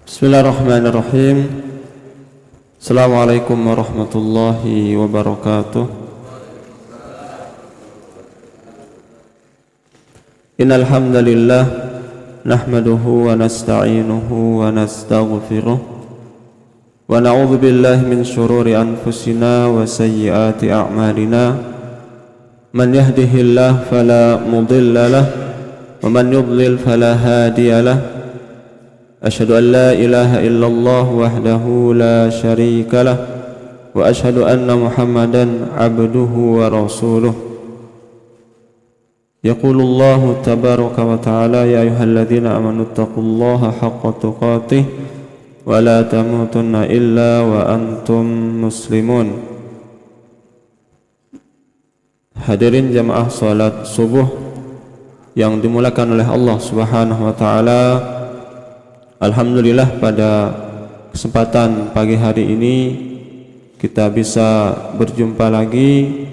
Bismillahirrahmanirrahim. Assalamualaikum warahmatullahi wabarakatuh. Innal hamdalillah nahmaduhu wa nasta'inuhu wa nastaghfiruh wa na'udzu billahi min shururi anfusina wa sayyiati a'malina. Man yahdihillahu fala mudilla lahu wa man yudlil fala hadiya lahu. أشهد أن لا إله إلا الله وحده لا شريك له وأشهد أن محمدا عبده ورسوله. يقول الله تبارك وتعالى يا أيها الذين آمنوا اتقوا الله حق تقاته ولا تموتن إلا وأنتم مسلمون. Hadirin jamaah salat subuh yang dimulakan oleh Allah Subhanahu wa taala. Alhamdulillah, pada kesempatan pagi hari ini kita bisa berjumpa lagi.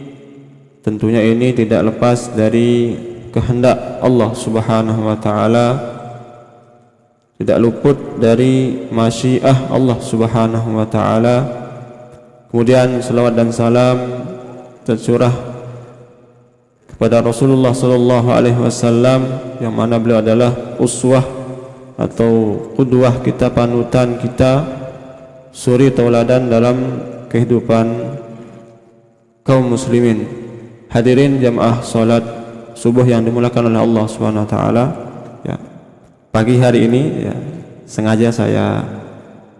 Tentunya ini tidak lepas dari kehendak Allah Subhanahu wa taala, tidak luput dari masyiah Allah Subhanahu wa taala. Kemudian selawat dan salam tercurah kepada Rasulullah sallallahu alaihi wasallam, yang mana beliau adalah uswah atau qudwah kita, panutan kita, suri tauladan dalam kehidupan kaum muslimin. Hadirin jamaah salat subuh yang dimulakan oleh Allah Subhanahu wa taala, ya. Pagi hari ini ya, sengaja saya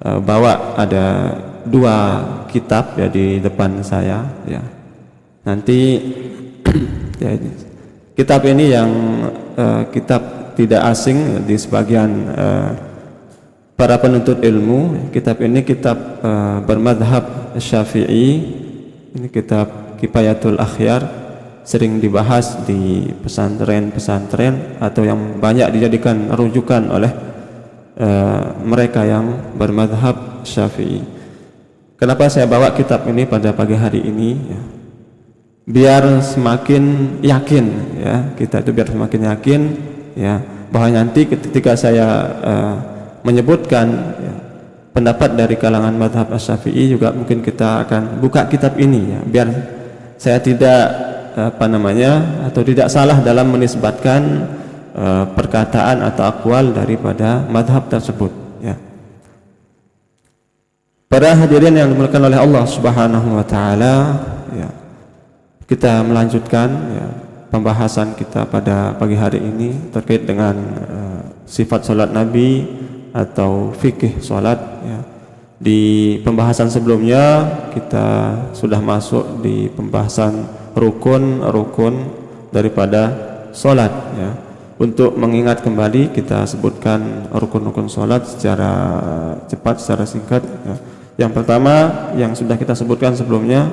bawa ada dua kitab ya di depan saya ya. Nanti ya, kitab ini yang kitab tidak asing di sebagian para penuntut ilmu. Kitab ini kitab bermadhab Syafi'i. Ini kitab Kifayatul Akhyar, sering dibahas di pesantren-pesantren atau yang banyak dijadikan rujukan oleh mereka yang bermadhab Syafi'i. Kenapa saya bawa kitab ini pada pagi hari ini ya? Biar semakin yakin ya, kita itu biar semakin yakin ya, bahwa nanti ketika saya menyebutkan ya, pendapat dari kalangan mazhab Asy-Syafi'i, juga mungkin kita akan buka kitab ini ya, biar saya tidak atau tidak salah dalam menisbatkan perkataan atau akwal daripada mazhab tersebut ya. Para hadirin yang dimuliakan oleh Allah Subhanahu wa taala ya, kita melanjutkan ya pembahasan kita pada pagi hari ini terkait dengan sifat salat Nabi atau fikih salat ya. Di pembahasan sebelumnya kita sudah masuk di pembahasan rukun-rukun daripada salat ya. Untuk mengingat kembali, kita sebutkan rukun-rukun salat secara cepat, secara singkat ya. Yang pertama yang sudah kita sebutkan sebelumnya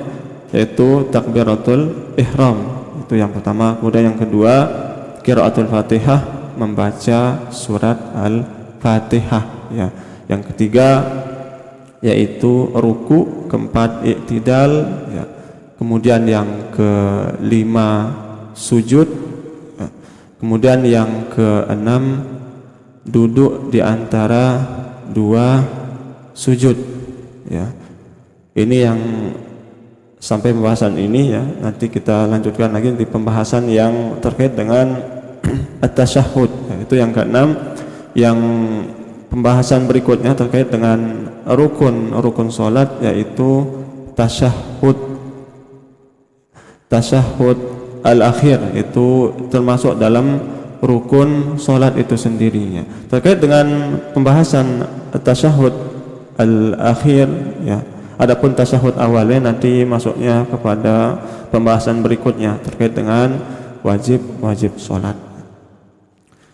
yaitu takbiratul ihram, itu yang pertama. Kemudian yang kedua qiraatul Fatihah, membaca surat Al-Fatihah ya. Yang ketiga yaitu ruku, keempat i'tidal ya. Kemudian yang kelima sujud ya. Kemudian yang keenam duduk di antara dua sujud ya. Ini yang sampai pembahasan ini ya. Nanti kita lanjutkan lagi di pembahasan yang terkait dengan at-tasyahhud ya, itu yang keenam. Yang pembahasan berikutnya terkait dengan rukun salat, yaitu tasyahhud al-akhir, itu termasuk dalam rukun salat itu sendirinya. Terkait dengan pembahasan tasyahhud al-akhir ya. Adapun tasyahud awalnya nanti masuknya kepada pembahasan berikutnya terkait dengan wajib salat.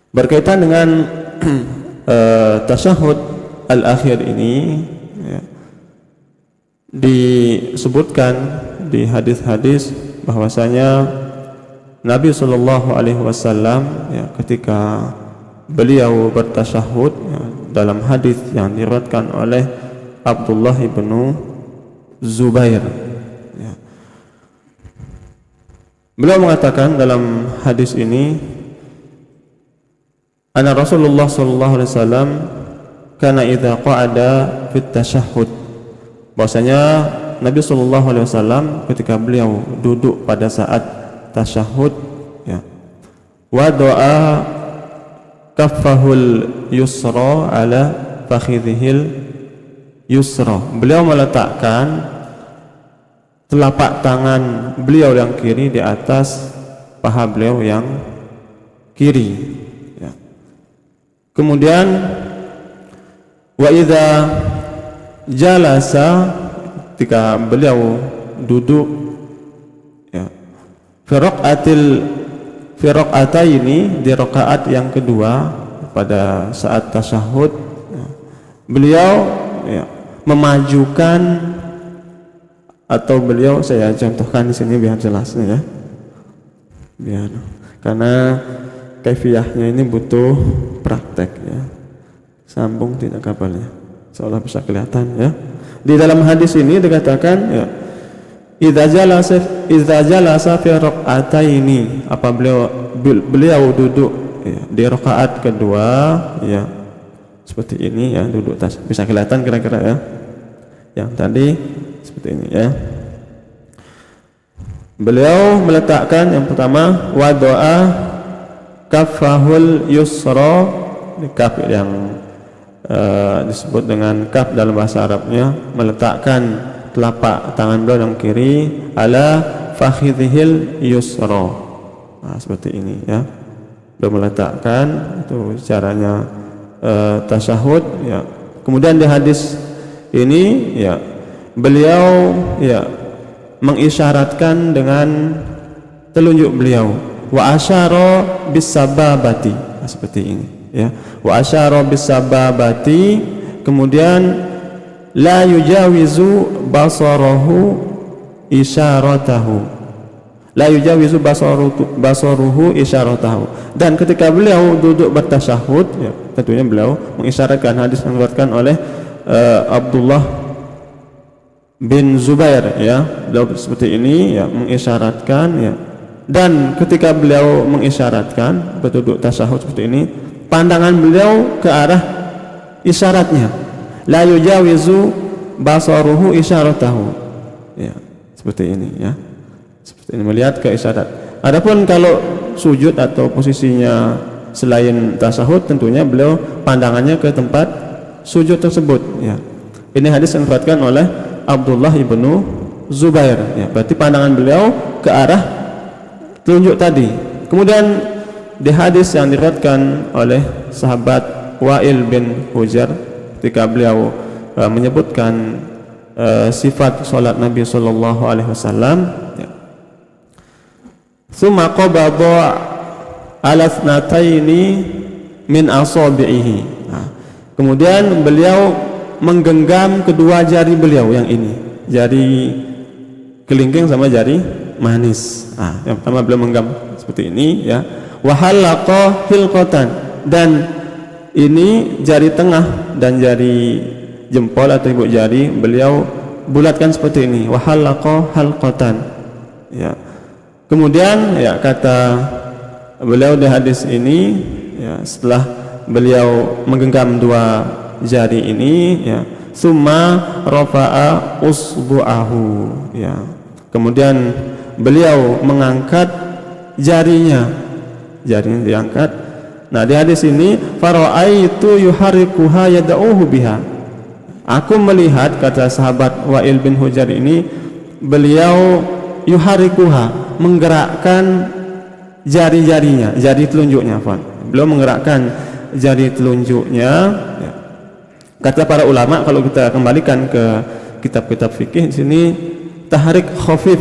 Berkaitan dengan tasyahud al-akhir ini ya, disebutkan di hadis-hadis bahwasanya Nabi sallallahu alaihi wasallam ya, ketika beliau bertasyahud ya, dalam hadis yang diriwayatkan oleh Abdullah ibnu Zubair ya, beliau mengatakan dalam hadis ini, Ana Rasulullah sallallahu alaihi wasallam kana idza qa'ada fit tasyahhud. Bahwasanya Nabi sallallahu alaihi wasallam ketika beliau duduk pada saat tasyahud, ya, wada'a kaffahul yusra ala fakhidhil yusra. Beliau meletakkan telapak tangan beliau yang kiri di atas paha beliau yang kiri, ya. Kemudian wa idza jalasa, ketika beliau duduk, ya, fi raq'ataini, di rakaat yang kedua pada saat tasyahud, ya, beliau, ya, memajukan, atau beliau, saya contohkan di sini biar jelas, ya, biar, karena kaifiyahnya ini butuh praktek, ya, sambung tidak kapalnya seolah bisa kelihatan, ya. Di dalam hadis ini dikatakan, ya, idza jalasa fi raq'ataini, apa beliau duduk, ya, di rakaat kedua, ya, seperti ini, ya, duduk bisa kelihatan kira-kira, ya, yang tadi seperti ini, ya. Beliau meletakkan yang pertama wada'a kaffahul yusra, kaf yang disebut dengan kaf dalam bahasa Arabnya, meletakkan telapak tangan beliau yang kiri ala fakhidhil yusra. Nah, seperti ini, ya. Beliau meletakkan, itu caranya tasyahud, ya. Kemudian di hadis ini, ya, beliau, ya, mengisyaratkan dengan telunjuk beliau, wa asyara bis sababati, nah, seperti ini, ya, wa asyara bis sababati. Kemudian la yujawizu basarahu isyaratahu, la yujawizu basaruhu isyaratahu. Dan ketika beliau duduk bertasyahud, ya, tentunya beliau mengisyaratkan, hadis yang diriwayatkan oleh Abdullah bin Zubair, ya, beliau seperti ini, ya, mengisyaratkan, ya. Dan ketika beliau mengisyaratkan berduduk tasyahud seperti ini, pandangan beliau ke arah isyaratnya, la yujawizu basaruhu isyaratahu, ya, seperti ini, ya, seperti ini, melihat ke isyarat. Adapun kalau sujud atau posisinya selain tasyahud, tentunya beliau pandangannya ke tempat sujud tersebut, ya. Ini hadis yang diriwayatkan oleh Abdullah ibnu Zubair, ya, berarti pandangan beliau ke arah telunjuk tadi. Kemudian di hadis yang diriwayatkan oleh sahabat Wa'il bin Hujr, ketika beliau menyebutkan sifat salat Nabi sallallahu alaihi wasallam, ya, summa qabada ala thnataini min asabihi. Nah, kemudian beliau menggenggam kedua jari beliau yang ini, jari kelingking sama jari manis. Nah, yang pertama beliau menggenggam seperti ini, ya, wa halaqa hilqatan, dan ini jari tengah dan jari jempol atau ibu jari beliau bulatkan seperti ini, wa halaqa halqatan, ya. Kemudian, ya, kata beliau di hadis ini, ya, setelah beliau menggenggam dua jari ini, ya, summa rafa'a usbu'ahu, ya, kemudian beliau mengangkat jarinya diangkat. Nah, di hadis ini fara'aitu yuharikuha yad'uhu biha, aku melihat, kata sahabat Wa'il bin Hujr ini, beliau yuharikuha, menggerakkan jari-jarinya, jari telunjuknya, beliau menggerakkan jari telunjuknya, ya. Kata para ulama, kalau kita kembalikan ke kitab-kitab fikih, di sini tahrik khafif,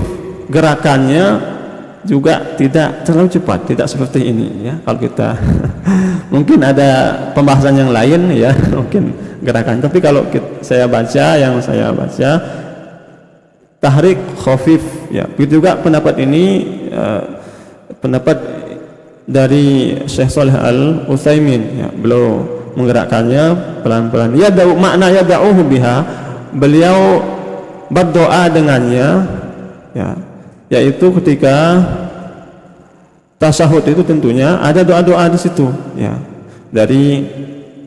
gerakannya juga tidak terlalu cepat, tidak seperti ini, ya. Kalau kita mungkin ada pembahasan yang lain, ya, mungkin gerakan, tapi kalau saya baca tahrik khafif, ya. Begitu juga pendapat ini, pendapat dari Syekh Shalih Al Utsaimin, ya, beliau menggerakkannya pelan-pelan. Makna yad'uhu biha, beliau berdoa dengannya, ya, yaitu ketika tasyahud itu tentunya ada doa-doa di situ, ya, dari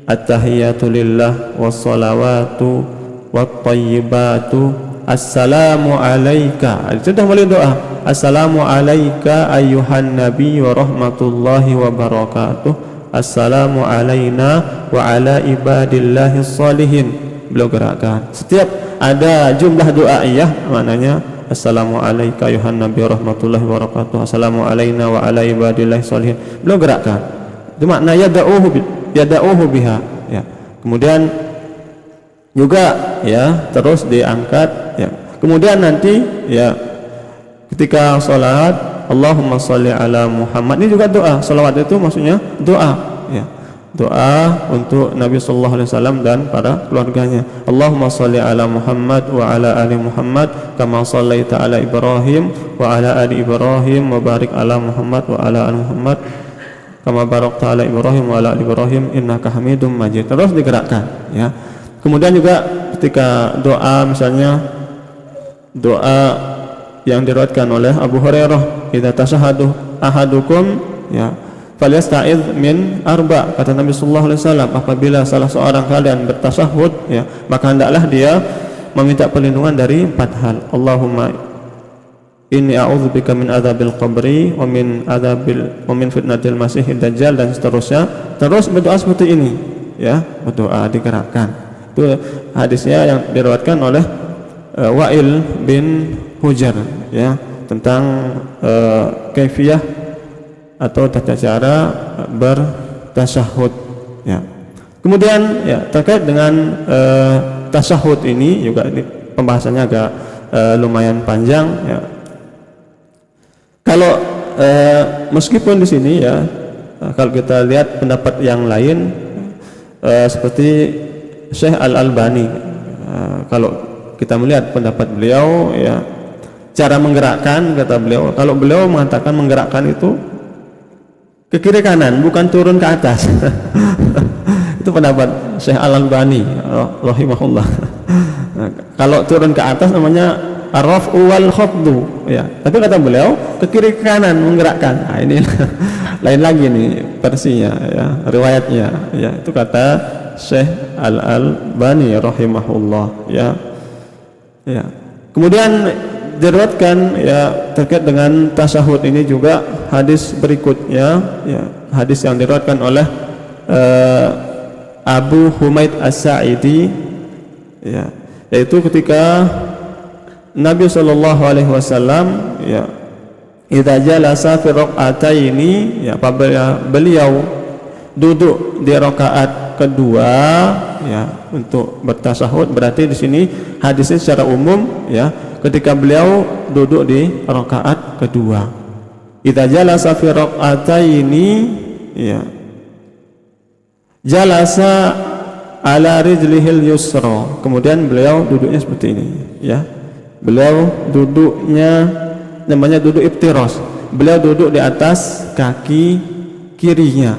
at-tahiyatu lillah was-salawatu wat-thayyibatu assalamu alayka. Itu sudah mulai doa. Assalamu alayka ayyuhan nabi wa rahmatullahi wa barakatuh. Assalamu alayna wa ala ibadillahis salihin. Beliau gerakkan. Setiap ada jumlah doaiyah maknanya assalamu alayka ayyuhan nabi wa rahmatullahi wa barakatuh. Assalamu alayna wa ala ibadillahis salihin. Beliau gerakkan. Itu makna yada'uhu biha, ya. Kemudian juga ya terus diangkat, ya. Kemudian nanti ya ketika salat Allahumma sholli ala Muhammad, ini juga doa. Salawat itu maksudnya doa, ya. Doa untuk Nabi sallallahu alaihi wasallam dan para keluarganya. Allahumma sholli ala Muhammad wa ala ali Muhammad kama shallaita ala Ibrahim wa ala ali Ibrahim wa barik ala Muhammad wa ala ali Muhammad kama barakta ala Ibrahim wa ala ali Ibrahim innaka Hamidum Majid. Terus digerakkan, ya. Kemudian juga ketika doa, misalnya doa yang diriwayatkan oleh Abu Hurairah, idza tashahhadu ahadukum, ya, falyasta'idz min arba, kata Nabi sallallahu alaihi wasallam, apabila salah seorang kalian bertasyahud, ya, maka hendaklah dia meminta perlindungan dari 4 hal. Allahumma inni a'udzubika min adzabil qabri wa min fitnatil masiihid dajjal, dan seterusnya. Terus berdoa seperti ini, ya, berdoa digerakkan. Itu hadisnya yang diriwayatkan oleh Wa'il bin Hujr, ya, tentang kaifiyah atau tata cara bertasyahud, ya. Kemudian ya terkait dengan tasyahud ini juga ini pembahasannya agak lumayan panjang, ya. Kalau meskipun di sini, ya, kalau kita lihat pendapat yang lain seperti Syekh Al-Albani, kalau kita melihat pendapat beliau, ya, cara menggerakkan, kata beliau, kalau beliau mengatakan menggerakkan itu ke kiri kanan, bukan turun ke atas. Itu pendapat Syekh Al-Albani rahimahullah. Kalau turun ke atas namanya ar-raf'u wal khafdu, ya. Tapi kata beliau ke kiri ke kanan menggerakkan. Nah, ini lain lagi nih versinya, ya, riwayatnya, ya. Itu kata Syekh Al-Albani rahimahullah, ya. Ya. Kemudian diriwayatkan, ya, terkait dengan tasyahud ini juga hadis berikutnya, ya, hadis yang diriwayatkan oleh Abu Humaid As-Sa'idi, ya, yaitu ketika Nabi sallallahu alaihi wasallam, ya, idza jalasa fi raq'ataini, ya, apabila beliau duduk di rakaat kedua, ya, untuk bertasyahud, berarti di sini hadisnya secara umum, ya, ketika beliau duduk di rakaat kedua. Idza jalasa fi raq'ataini, ya, jalasa ala rijlihil yusra. Kemudian beliau duduknya seperti ini, ya. Beliau duduknya namanya duduk iftiras. Beliau duduk di atas kaki kirinya.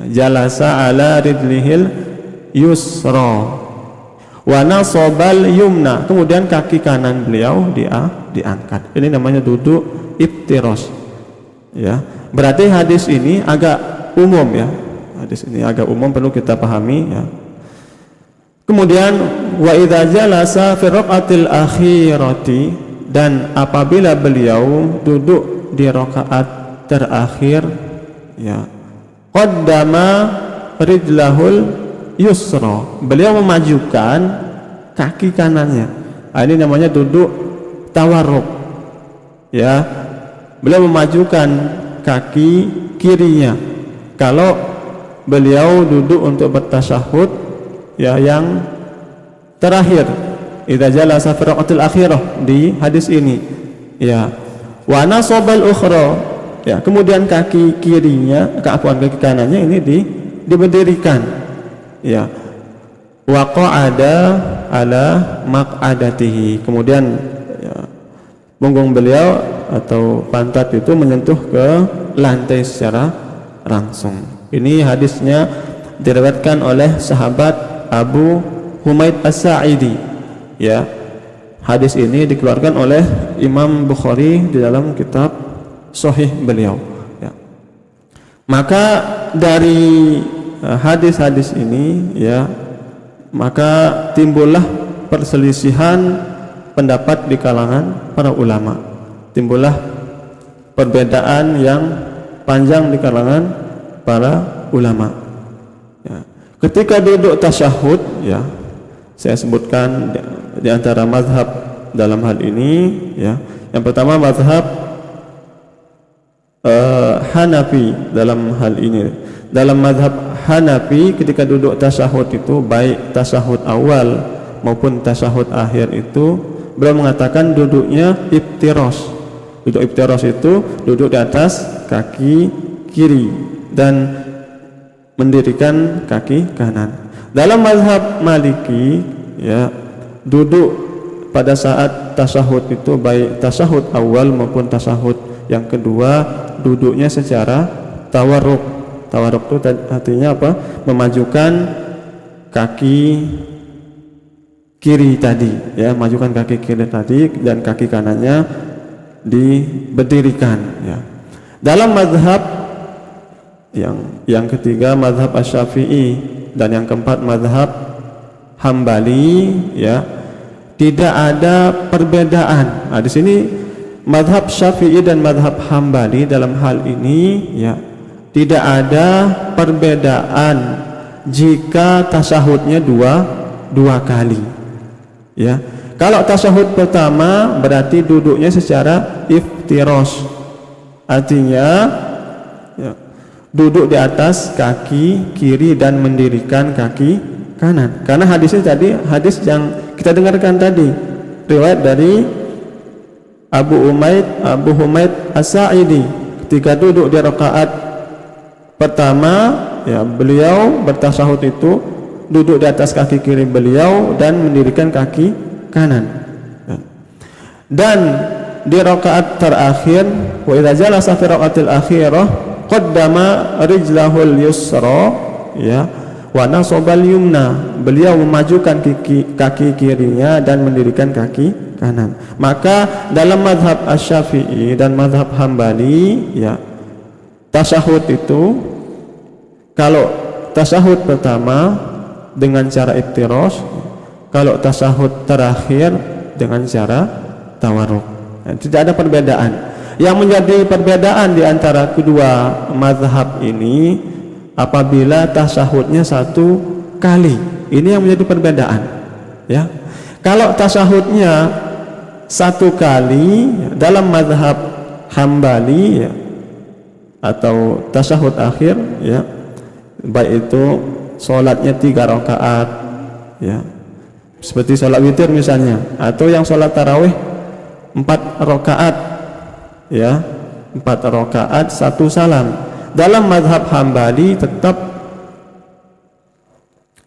Jalasa ala rijlihil yusra wa nasabal yumna. Kemudian kaki kanan beliau diangkat. Ini namanya duduk iftiras, ya. Berarti hadis ini agak umum, ya. Hadis ini agak umum, perlu kita pahami, ya. Kemudian wa idza jalasa fi raqatil akhirati, dan apabila beliau duduk di rakaat terakhir, ya, qaddama rijlahul yusra, beliau memajukan kaki kanannya. Nah, ini namanya duduk tawarruk, ya. Beliau memajukan kaki kirinya kalau beliau duduk untuk bertasyahud, ya, yang terakhir, idza jalasa fi raqatil akhirah, di hadis ini, ya. Wa nasabal ukhra, ya, kemudian kaki kirinya, kaki kanannya ini diberdirikan, ya. Wa qa'ada ala maq'adatihi, kemudian, ya, punggung beliau atau pantat itu menyentuh ke lantai secara langsung. Ini hadisnya diriwayatkan oleh sahabat Abu Humaid As-Sa'idi, ya. Hadis ini dikeluarkan oleh Imam Bukhari di dalam kitab Sahih beliau, ya. Maka dari hadis-hadis ini, ya, maka timbullah perselisihan pendapat di kalangan para ulama, timbullah perbedaan yang panjang di kalangan para ulama. Ya. Ketika duduk tasyahud, ya, saya sebutkan di antara mazhab dalam hal ini, ya, yang pertama mazhab Hanafi dalam hal ini. Dalam mazhab Hanafi ketika duduk tasyahud itu, baik tasyahud awal maupun tasyahud akhir itu, beliau mengatakan duduknya iftirosh. Duduk iftirosh itu duduk di atas kaki kiri dan mendirikan kaki kanan. Dalam mazhab Maliki, ya, duduk pada saat tasyahud itu, baik tasyahud awal maupun tasyahud yang kedua, duduknya secara tawarruk. Tawarruk itu artinya apa? Memajukan kaki kiri tadi, ya, majukan kaki kiri tadi dan kaki kanannya diberdirikan, ya. Dalam mazhab yang ketiga mazhab Asy-Syafi'i dan yang keempat mazhab Hambali, ya, tidak ada perbedaan. Nah, di sini mazhab Syafi'i dan mazhab Hambali dalam hal ini, ya, tidak ada perbedaan jika tasyahudnya dua kali, ya. Kalau tasyahud pertama berarti duduknya secara iftirosh, artinya, ya, duduk di atas kaki kiri dan mendirikan kaki kanan. Karena hadisnya tadi, hadis yang kita dengarkan tadi, riwayat dari Abu Humaid As-Sa'idi, ketika duduk di rakaat pertama, ya, beliau bertasyahud itu duduk di atas kaki kiri beliau dan mendirikan kaki kanan. Dan di rakaat terakhir, wa idza jalasa fi raqatil akhirah qaddama rijlahul yusra, ya, wa nasobal yumna, beliau memajukan kaki kirinya dan mendirikan kaki kanan. Maka dalam mazhab Asy-Syafi'i dan mazhab Hambali, ya, tasyahud itu, kalau tasyahud pertama dengan cara iftirosh, kalau tasyahud terakhir dengan cara tawarruk. Tidak ada perbedaan. Yang menjadi perbedaan di antara kedua mazhab ini apabila tasyahudnya satu kali. Ini yang menjadi perbedaan, ya. Kalau tasyahudnya satu kali dalam mazhab Hambali, ya, atau tasyahud akhir, ya, baik itu sholatnya 3 rakaat, ya, seperti sholat witir misalnya, atau yang sholat tarawih 4 rakaat, ya, 4 rakaat 1 salam. Dalam mazhab Hambali tetap,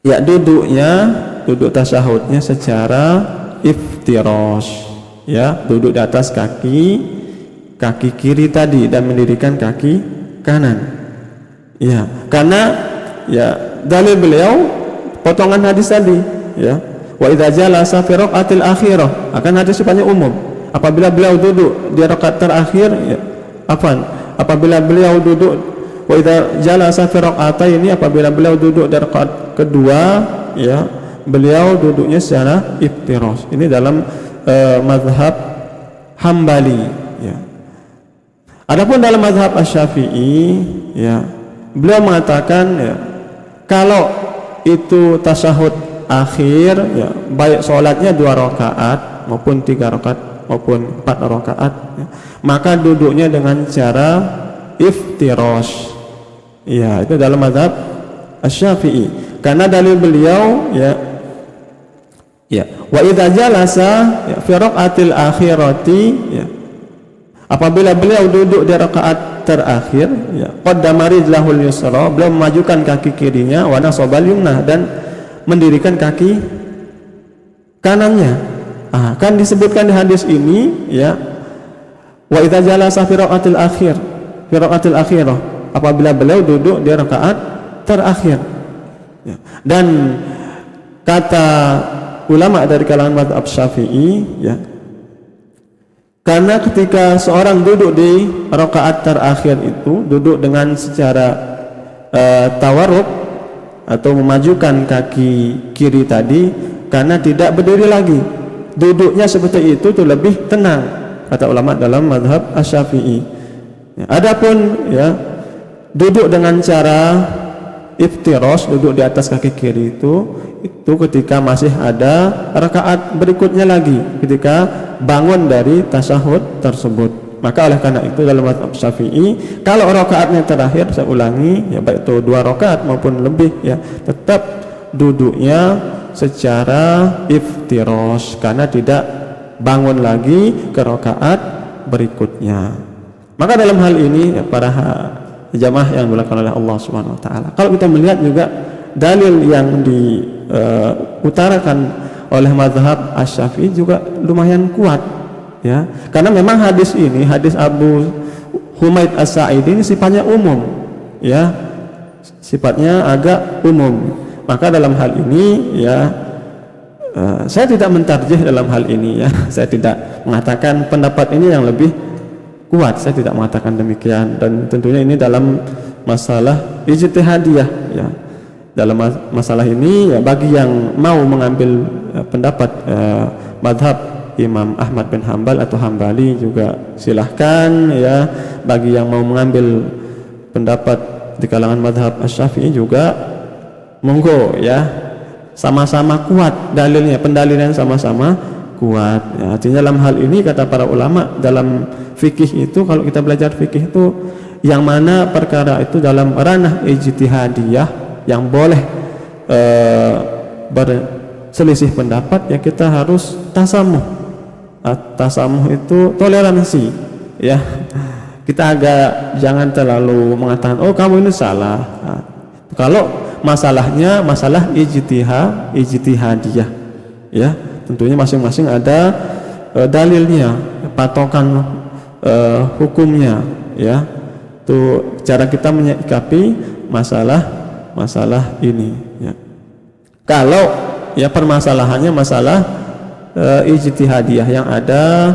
ya, duduk tasyahudnya secara iftirosh, ya, duduk di atas kaki kiri tadi dan mendirikan kaki kanan, ya. Karena, ya, dalil beliau potongan hadis tadi, ya, wa idza jalasa fi raqatil akhirah, akan hadis sifatnya umum. Apabila beliau duduk di rakaat terakhir, ya, apabila beliau duduk, wa idza jalasa fi raqataini, apabila beliau duduk di rakaat kedua, ya, beliau duduknya secara iftirosh. Ini dalam mazhab Hambali, ya. Adapun dalam mazhab Asy-Syafi'i, ya, beliau mengatakan, ya, kalau itu tasyahud akhir, ya, baik sholatnya 2 rakaat maupun 3 rakaat maupun 4 rakaat, ya, maka duduknya dengan cara iftirosh, ya, itu dalam mazhab Asy-Syafi'i. Karena dalil beliau, ya, wa idza jalasa, ya, fi raqatil akhirati, ya, apabila beliau duduk di rakaat terakhir, ya, qaddama rijlahul yusra, beliau memajukan kaki kirinya, wa nasobal yumna, dan mendirikan kaki kanannya. Kan disebutkan di hadis ini, ya, wa idza jalasa fi raqatil akhirah, apabila beliau duduk di rakaat terakhir, ya. Dan kata ulama dari kalangan mazhab Syafi'i, ya, karena ketika seorang duduk di rakaat terakhir itu duduk dengan secara tawarruk, atau memajukan kaki kiri tadi karena tidak berdiri lagi. Duduknya seperti itu tuh lebih tenang, kata ulama dalam mazhab Asy-Syafi'i. Adapun ya duduk dengan cara iftirosh, duduk di atas kaki kiri itu ketika masih ada rakaat berikutnya lagi, ketika bangun dari tasyahud tersebut. Maka oleh karena itu dalam mazhab Syafi'i, kalau rakaatnya terakhir, saya ulangi ya, baik itu 2 rakaat maupun lebih ya, tetap duduknya secara iftirosh karena tidak bangun lagi ke rakaat berikutnya. Maka dalam hal ini ya, para jamaah yang dimuliakan oleh Allah Subhanahu wa taala, kalau kita melihat juga dalil yang diutarakan oleh mazhab Asy-Syafi'i juga lumayan kuat ya, karena memang hadis ini, hadis Abu Humaid As-Sa'idi ini sifatnya umum ya, sifatnya agak umum. Maka dalam hal ini ya, saya tidak mentarjih dalam hal ini ya, saya tidak mengatakan pendapat ini yang lebih kuat, saya tidak mengatakan demikian. Dan tentunya ini dalam masalah ijtihadiyah ya, dalam masalah ini ya, bagi yang mau mengambil pendapat madhab Imam Ahmad bin Hambal atau Hambali juga silahkan ya, bagi yang mau mengambil pendapat di kalangan madhab Asy-Syafi'i juga monggo ya, sama-sama kuat dalilnya, pendalilan sama-sama kuat ya. Artinya dalam hal ini kata para ulama dalam fikih itu, kalau kita belajar fikih itu yang mana perkara itu dalam ranah ijtihadiyah yang boleh berselisih pendapat ya, kita harus tasamuh. Tasamuh itu toleransi ya, kita agak jangan terlalu mengatakan oh kamu ini salah. Kalau masalahnya masalah ijtihadiyah ya, tentunya masing-masing ada dalilnya, patokan hukumnya ya, itu cara kita menyikapi masalah ini ya. Kalau ya permasalahannya masalah ijtihadiyah yang ada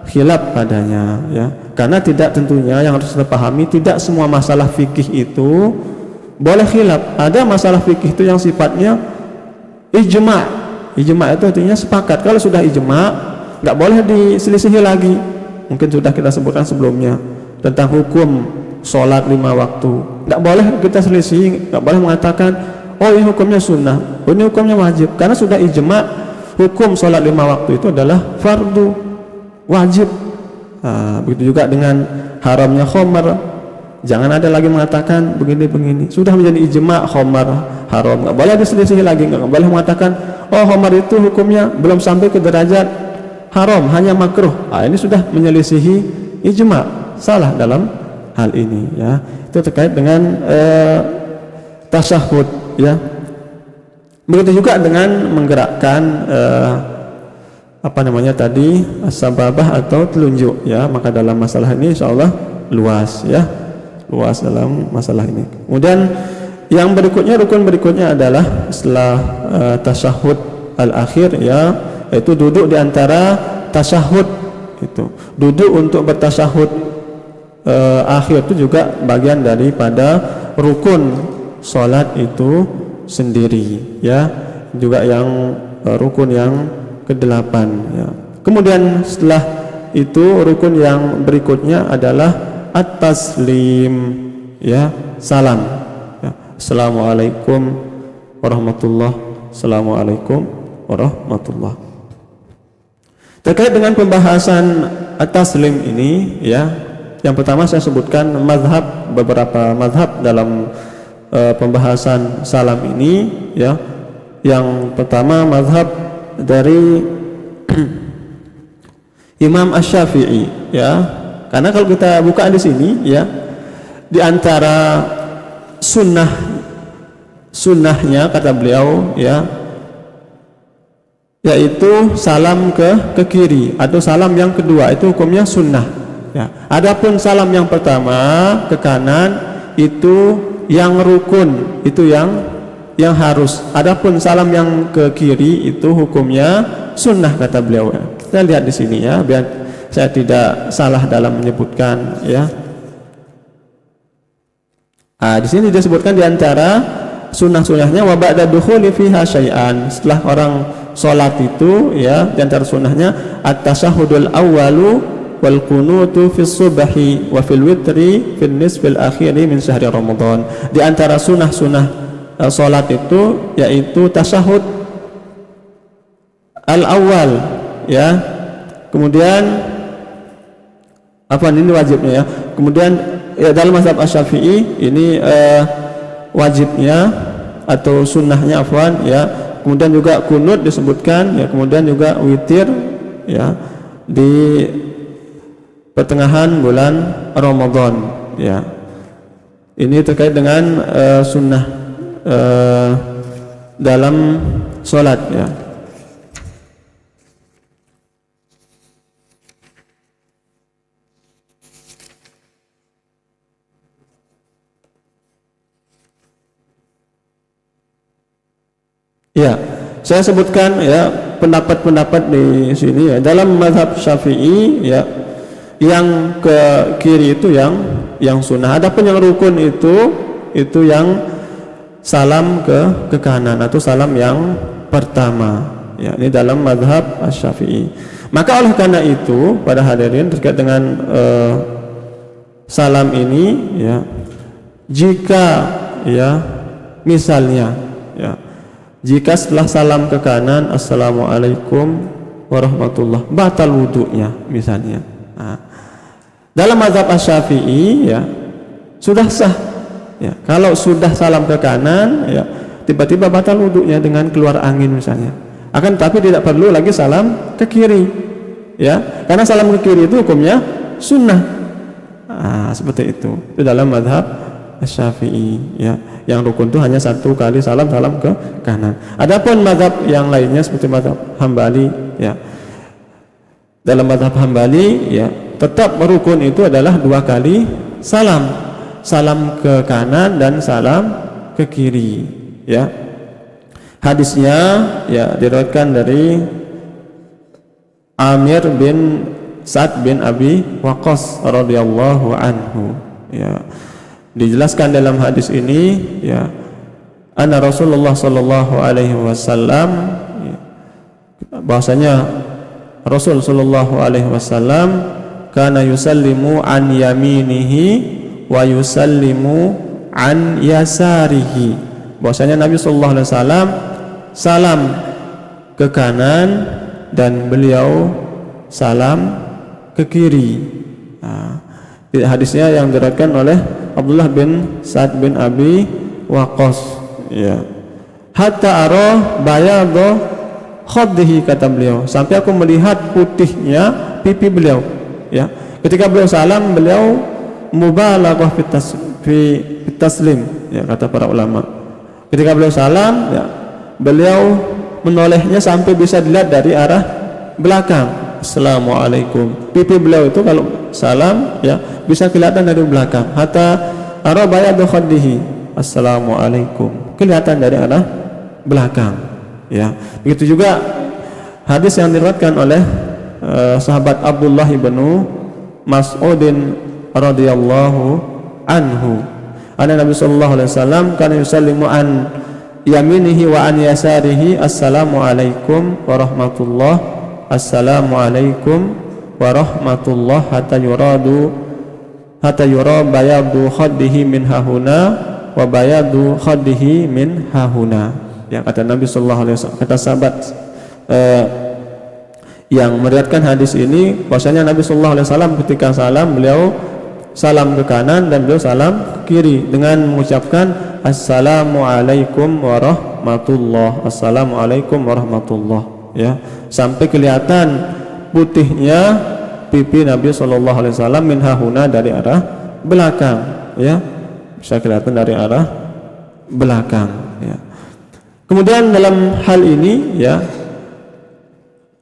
khilaf padanya ya, karena tidak, tentunya yang harus kita pahami, tidak semua masalah fikih itu boleh khilaf. Ada masalah fikih itu yang sifatnya ijma'. Ijma' itu artinya sepakat. Kalau sudah ijma', nggak boleh diselisihi lagi. Mungkin sudah kita sebutkan sebelumnya tentang hukum sholat 5 waktu. Nggak boleh kita selisih, nggak boleh mengatakan oh ini hukumnya sunnah, oh ini hukumnya wajib. Karena sudah ijma', hukum sholat 5 waktu itu adalah fardu wajib. Begitu juga dengan haramnya khamar. Jangan ada lagi mengatakan begini-begini, sudah menjadi ijma' khamar haram, nggak boleh diselisih lagi. Nggak boleh mengatakan oh khamar itu hukumnya belum sampai ke derajat haram, hanya makruh. Ini sudah menyelisihi ijma', salah dalam hal ini ya. Itu terkait dengan tasyahud ya. Begitu juga dengan menggerakkan apa namanya tadi, sababah atau telunjuk ya. Maka dalam masalah ini insyaallah luas ya, luas dalam masalah ini. Kemudian yang berikutnya, rukun berikutnya adalah setelah tasyahud al-akhir ya, yaitu duduk di antara tasyahud. Itu duduk untuk bertasyahud akhir itu juga bagian daripada rukun salat itu sendiri ya, juga yang rukun yang ke-8 ya. Kemudian setelah itu rukun yang berikutnya adalah at-taslim ya, salam ya. Assalamualaikum warahmatullahi, assalamualaikum warahmatullahi. Terkait dengan pembahasan at-taslim ini ya, yang pertama saya sebutkan mazhab, beberapa mazhab dalam pembahasan salam ini ya. Yang pertama mazhab dari Imam Asy-Syafi'i ya. Karena kalau kita buka di sini ya, di antara sunnahnya kata beliau ya, yaitu salam ke kiri atau salam yang kedua, itu hukumnya sunnah ya. Adapun salam yang pertama ke kanan itu yang rukun, itu yang harus. Adapun salam yang ke kiri itu hukumnya sunnah kata beliau. Kita lihat di sini ya, biar saya tidak salah dalam menyebutkan ya. Di sini disebutkan di antara sunnah-sunnahnya wa ba'da dukhuli fiha syai'an, setelah orang salat itu ya di antara sunnahnya at-tasyahhudul awwalu wal qunutu fis subhi wa fil witri fil nisfil akhiri min syahri ramadan. Di antara sunnah-sunnah salat itu yaitu tasyahud al awal ya, kemudian apa ini wajibnya ya, kemudian ya, dalam mazhab Asy-Syafi'i ini wajibnya atau sunnahnya afwan ya, kemudian juga kunut disebutkan ya, kemudian juga witir ya di pertengahan bulan Ramadan ya. Ini terkait dengan sunnah dalam sholat ya. Ya, saya sebutkan ya pendapat-pendapat di sini ya. Dalam mazhab Syafi'i ya, yang ke kiri itu yang sunnah. Adapun yang rukun itu yang salam ke kanan atau salam yang pertama. Ya, ini dalam mazhab Asy-Syafi'i. Maka oleh karena itu pada hadirin terkait dengan salam ini ya, jika ya misalnya ya, jika setelah salam ke kanan assalamualaikum warahmatullah batal wudunya misalnya, nah, dalam mazhab Asy-Syafi'i ya sudah sah ya. Kalau sudah salam ke kanan ya tiba-tiba batal wudunya dengan keluar angin misalnya, akan tapi tidak perlu lagi salam ke kiri ya, karena salam ke kiri itu hukumnya sunnah. Nah, seperti itu dalam mazhab Asy-Syafi'i ya. Yang rukun itu hanya satu kali salam ke kanan. Adapun mazhab yang lainnya seperti mazhab Hambali ya, dalam mazhab Hambali ya tetap rukun itu adalah dua kali salam, salam ke kanan dan salam ke kiri ya. Hadisnya ya diriwayatkan dari Amir bin Sa'd bin Abi Waqqas radhiyallahu anhu ya. Dijelaskan dalam hadis ini ya, anna Rasulullah sallallahu alaihi wasallam ya, bahwasanya Rasul sallallahu alaihi wasallam kana yusallimu an yaminihi wa yusallimu an yasarihi, bahwasanya Nabi sallallahu alaihi wasallam salam ke kanan dan beliau salam ke kiri. Nah, hadisnya yang diriwayatkan oleh Abdullah bin Sa'd bin Abi Waqqas ya. Hatta ara bayadha khaddihi, kata beliau, sampai aku melihat putihnya pipi beliau ya. Ketika beliau salam beliau mubalaghah fi taslim ya, kata para ulama. Ketika beliau salam ya, beliau menolehnya sampai bisa dilihat dari arah belakang. Assalamualaikum. Pipi beliau itu kalau salam ya bisa kelihatan dari belakang. Hatta ara bayadu khaddihi. Assalamualaikum. Kelihatan dari arah belakang. Ya. Begitu juga hadis yang diriwayatkan oleh sahabat Abdullah bin Mas'udin radhiyallahu anhu. Anna Nabi sallallahu alaihi wasallam kana yusallimu an yaminihi wa an yasarihi. Assalamualaikum warahmatullahi, assalamualaikum warahmatullah, hatta yura bayadu khaddihi min hahuna wa bayadu khaddihi min hahuna. Yang kata Nabi sallallahu alaihi wasallam, kata sahabat yang meriwayatkan hadis ini, bahwasanya Nabi sallallahu alaihi wasallam ketika salam beliau salam ke kanan dan beliau salam ke kiri dengan mengucapkan assalamualaikum warahmatullah, assalamualaikum warahmatullah ya, sampai kelihatan putihnya pipi Nabi sallallahu alaihi wasallam min hahuna, dari arah belakang ya, bisa kelihatan dari arah belakang ya. Kemudian dalam hal ini ya,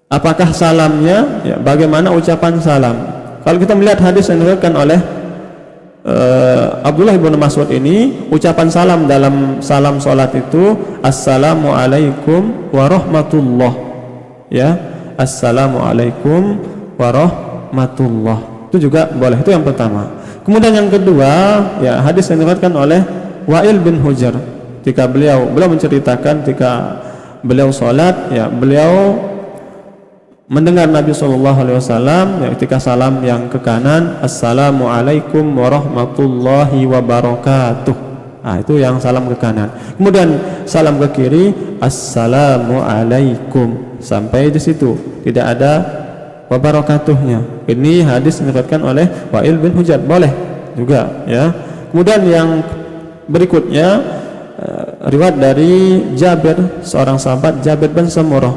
apakah salamnya ya, bagaimana ucapan salam? Kalau kita melihat hadis yang diriwayatkan oleh Abdullah bin Mas'ud ini, ucapan salam dalam salam salat itu assalamualaikum warahmatullah ya, assalamualaikum warahmatullah, itu juga boleh. Itu yang pertama. Kemudian yang kedua ya, hadis yang diriwayatkan oleh Wa'il bin Hujr Ketika beliau menceritakan ketika beliau salat, ya, beliau mendengar Nabi SAW, ya, ketika salam yang ke kanan, Assalamualaikum warahmatullahi wabarakatuh. Nah, itu yang salam ke kanan. Kemudian salam ke kiri, Assalamualaikum. Sampai di situ, tidak ada wabarakatuhnya. Ini hadis diriwayatkan oleh Wa'il bin Hujr, boleh juga, ya. Kemudian yang berikutnya riwayat dari Jabir, seorang sahabat, Jabir bin Samurah,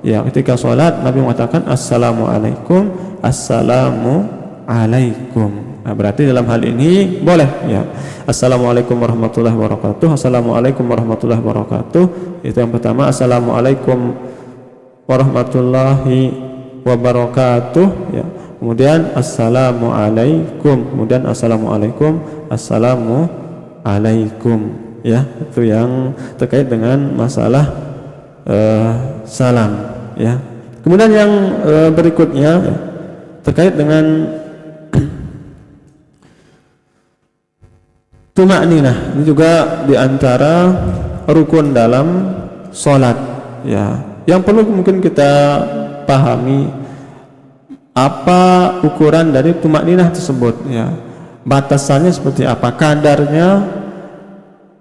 ya, ketika sholat Nabi mengatakan Assalamualaikum, Assalamualaikum. Nah, berarti dalam hal ini boleh, ya. Assalamualaikum warahmatullahi wabarakatuh, Assalamualaikum warahmatullahi wabarakatuh. Itu yang pertama. Assalamualaikum warahmatullahi wabarakatuh, ya. Kemudian Assalamualaikum, kemudian Assalamualaikum, Assalamualaikum, ya. Itu yang terkait dengan masalah salam, ya. Kemudian yang berikutnya, ya, terkait dengan tumakninah. Ini juga diantara rukun dalam sholat, ya. Yang perlu mungkin kita pahami apa ukuran dari tumakninah tersebut, ya. Batasannya seperti apa, kadarnya,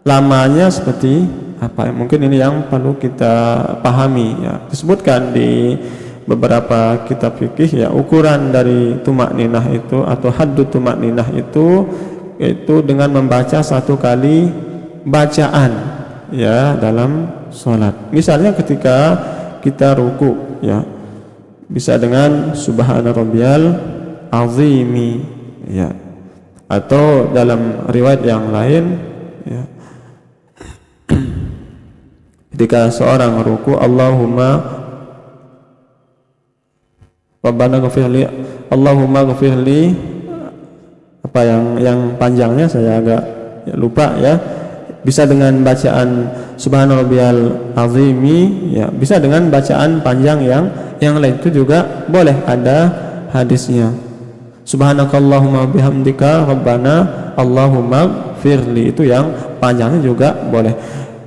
lamanya seperti apa. Mungkin ini yang perlu kita pahami, ya. Disebutkan di beberapa kitab fikih, ya, ukuran dari tumakninah itu atau haddu tumakninah itu yaitu dengan membaca satu kali bacaan, ya, dalam sholat. Misalnya ketika kita ruku, ya, bisa dengan subhana rabbiyal azimi, ya, atau dalam riwayat yang lain, ya, ketika seorang ruku Allahumma Rabbana ghfirli, Allahumma ghfirli, apa yang panjangnya saya agak lupa, ya. Bisa dengan bacaan subhanarabbiyal azimi, ya, bisa dengan bacaan panjang yang lain, itu juga boleh, ada hadisnya. Subhanakallahumma bihamdika rabbana Allahumma firli, itu yang panjangnya juga boleh.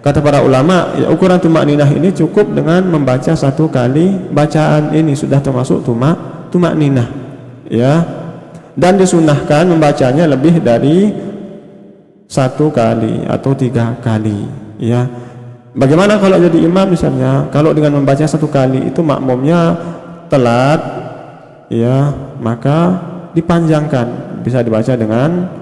Kata para ulama, ya, ukuran tumakninah ini cukup dengan membaca satu kali bacaan ini sudah termasuk tumakninah, ya. Dan disunahkan membacanya lebih dari satu kali atau 3 kali, ya. Bagaimana kalau jadi imam misalnya? Kalau dengan membaca satu kali itu makmumnya telat, ya, maka dipanjangkan, bisa dibaca dengan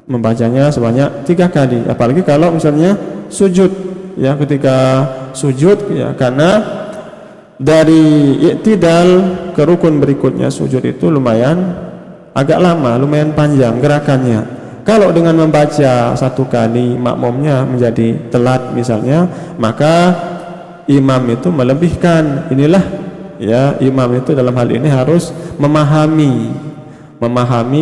membacanya sebanyak 3 kali. Apalagi kalau misalnya sujud, ya, ketika sujud, ya, karena dari i'tidal ke rukun berikutnya sujud itu lumayan agak lama, lumayan panjang gerakannya. Kalau dengan membaca satu kali makmumnya menjadi telat misalnya, maka imam itu melebihkan. Inilah, ya, imam itu dalam hal ini harus memahami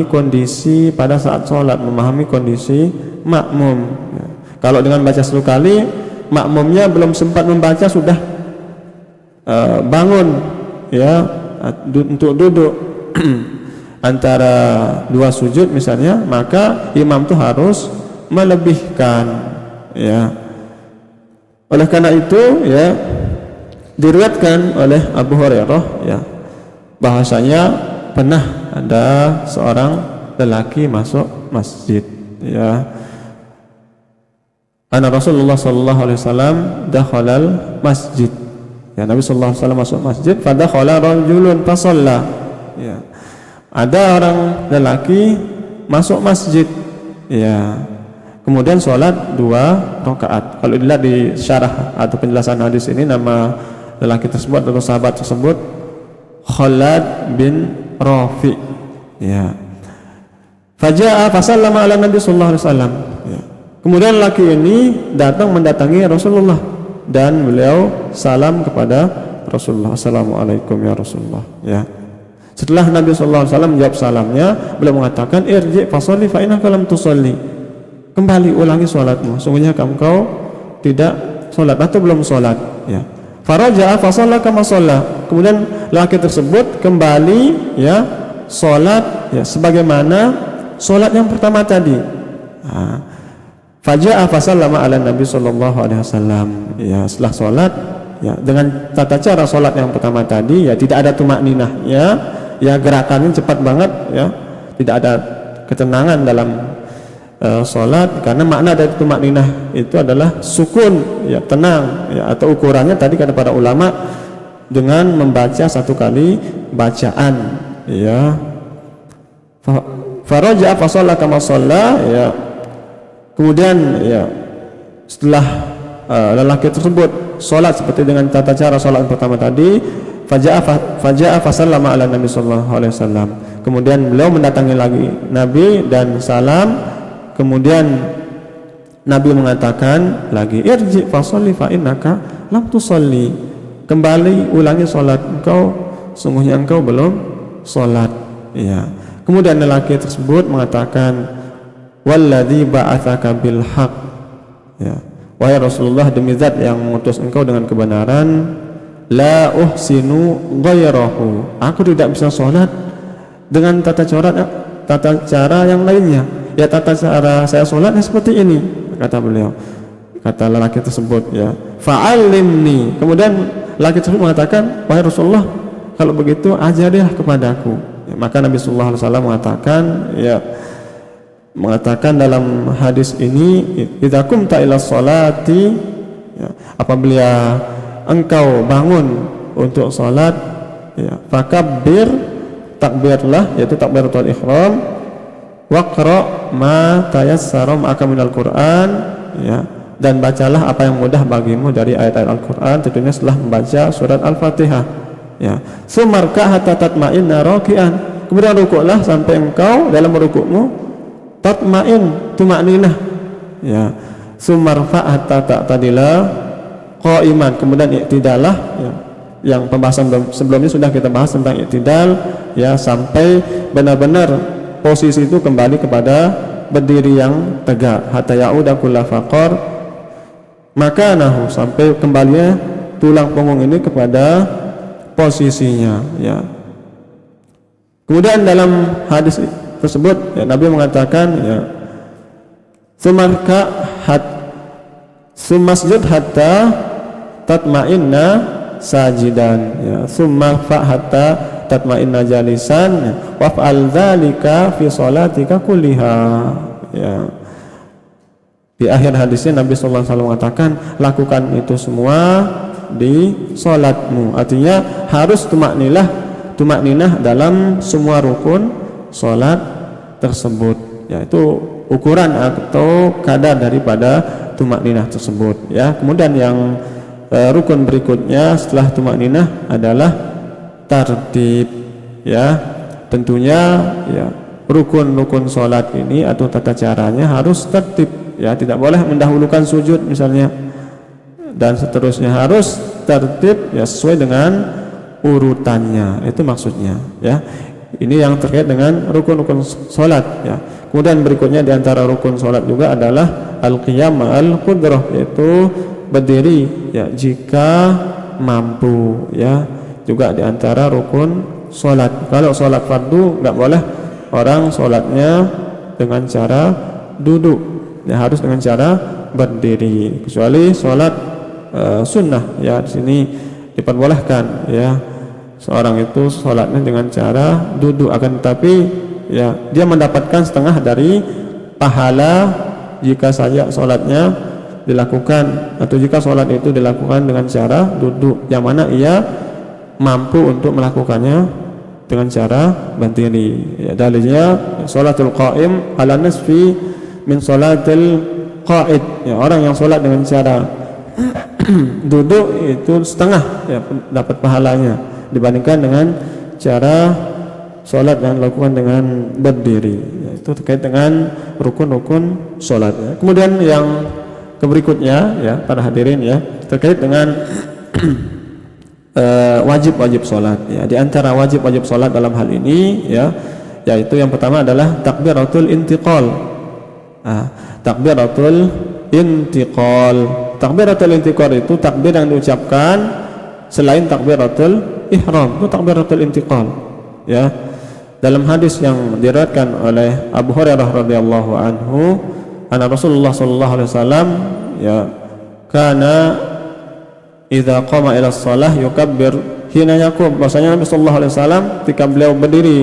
kondisi pada saat sholat, memahami kondisi makmum, ya. Kalau dengan baca satu kali, makmumnya belum sempat membaca sudah bangun, ya, untuk duduk antara 2 sujud misalnya, maka imam itu harus melebihkan, ya. Oleh karena itu, ya, diriwayatkan oleh Abu Hurairah, ya, bahwasanya pernah ada seorang lelaki masuk masjid, ya. Anna Rasulullah sallallahu alaihi wasallam dakhalal masjid, ya, Nabi sallallahu alaihi wasallam masuk masjid, fadakhala rajulun fasalla, ya. Ada orang lelaki masuk masjid, ya, kemudian sholat 2 rakaat. Kalau dilihat di syarah atau penjelasan hadis ini, nama lelaki tersebut atau sahabat tersebut Khalad bin Rafi, ya. Faja'a fasallama ala Nabi sallallahu alaihi wasallam, ya. Kemudian lelaki ini mendatangi Rasulullah dan beliau salam kepada Rasulullah, Assalamualaikum ya Rasulullah, ya. Setelah Nabi SAW menjawab salamnya, beliau mengatakan, irji fasolli fa innaka lam tusolli, kembali ulangi sholatmu, sungguhnya kau tidak sholat atau belum sholat, ya. Faraja'a fasalla kama shalla, kemudian laki tersebut kembali, ya, sholat, ya, sebagaimana sholat yang pertama tadi. Faja'a fasallama ala Nabi sallallahu alaihi wasallam. Ya, setelah salat ya dengan tata cara salat yang pertama tadi ya tidak ada tumakninah ya gerakannya cepat banget ya. Tidak ada ketenangan dalam salat karena makna dari tumakninah itu adalah sukun ya, tenang ya, atau ukurannya tadi kata para ulama dengan membaca satu kali bacaan ya. Faraja fa shalla kama shalla ya. Kemudian ya setelah lelaki tersebut salat seperti dengan tata cara salat pertama tadi, faja'a fa sallama ala Nabi sallallahu alaihi wasallam. Kemudian beliau mendatangi lagi Nabi dan salam. Kemudian Nabi mengatakan lagi, irji fa sholli fa innaka lam tusalli. Kembali ulangi salat engkau, sungguhnya engkau belum salat ya. Kemudian lelaki tersebut mengatakan, walladzi ba'atsaka bil haqq ya, wahai Rasulullah, demi zat yang mengutus engkau dengan kebenaran, la uhsinu ghairahu, aku tidak bisa sholat dengan tata cara yang lainnya ya. Tata cara saya sholat seperti ini, kata beliau, kata lelaki tersebut ya. Fa'allimni, kemudian lelaki tersebut mengatakan, wahai Rasulullah, kalau begitu ajarilah kepadaku ya. Maka Nabi sallallahu alaihi wasallam mengatakan dalam hadis ini, idza qumta ila sholati ya, apabila engkau bangun untuk salat ya, fakabbir, takbirlah, yaitu takbiratul ihram, waqra ma tayassara ma'aka minal Qur'an ya, dan bacalah apa yang mudah bagimu dari ayat-ayat Al-Qur'an, tentunya setelah membaca surat Al-Fatihah ya. Sumarka hatta tatma'inna raki'an, kemudian rukuklah sampai engkau dalam rukukmu tatma'in, tumakninah ya. Sumarfa hatta ta'tadila qa'iman, kemudian i'tidalah ya. Yang pembahasan sebelumnya sudah kita bahas tentang i'tidal ya, sampai benar-benar posisi itu kembali kepada berdiri yang tegak, hatta ya'uda kullu faqar makanahu, sampai kembalinya tulang punggung ini kepada posisinya ya. Kemudian dalam hadis tersebut ya, Nabi mengatakan ya, sumasjud hatta tatma'inna sajidan ya, summa fa hatta tatma'inna jalisan ya, waf'al dzalika fi sholatika kulliha ya. Di akhir hadisnya Nabi sallallahu alaihi wasallam mengatakan, lakukan itu semua di salatmu, artinya harus tumakninah dalam semua rukun salat tersebut ya. Itu ukuran atau kadar daripada tumakninah tersebut ya. Kemudian yang rukun berikutnya setelah tumakninah adalah tartib ya. Tentunya ya rukun-rukun salat ini atau tata caranya harus tertib ya, tidak boleh mendahulukan sujud misalnya, dan seterusnya harus tertib ya, sesuai dengan urutannya, itu maksudnya ya. Ini yang terkait dengan rukun-rukun salat ya. Kemudian berikutnya di antara rukun salat juga adalah al-qiyam al-qudrah, yaitu berdiri ya jika mampu ya. Juga di antara rukun salat. Kalau salat fardu enggak boleh orang salatnya dengan cara duduk ya, harus dengan cara berdiri, kecuali salat sunnah ya. Di sini diperbolehkan ya, seorang itu sholatnya dengan cara duduk, akan tetapi ya dia mendapatkan setengah dari pahala jika saja sholatnya dilakukan, atau jika sholat itu dilakukan dengan cara duduk, yang mana ia mampu untuk melakukannya dengan cara berdiri ya. Dalilnya sholatul qa'im ala nisfi min sholatil qa'id ya, orang yang sholat dengan cara duduk itu setengah ya dapat pahalanya dibandingkan dengan cara sholat yang dilakukan dengan berdiri ya. Itu terkait dengan rukun-rukun sholat ya. Kemudian yang berikutnya ya para hadirin ya, terkait dengan wajib-wajib sholat ya. Di antara wajib-wajib sholat dalam hal ini ya, yaitu yang pertama adalah takbiratul intiqal. Takbiratul intiqal. Takbiratul intiqal itu takbir yang diucapkan selain takbiratul ihram, itu takbiratul intiqal ya. Dalam hadis yang diriwayatkan oleh Abu Hurairah radhiyallahu anhu anna Rasulullah sallallahu alaihi wasallam ya kana idza qama ila shalah yukabbir hina yaqum. Bahwasanya Nabi sallallahu alaihi wasallam ketika beliau berdiri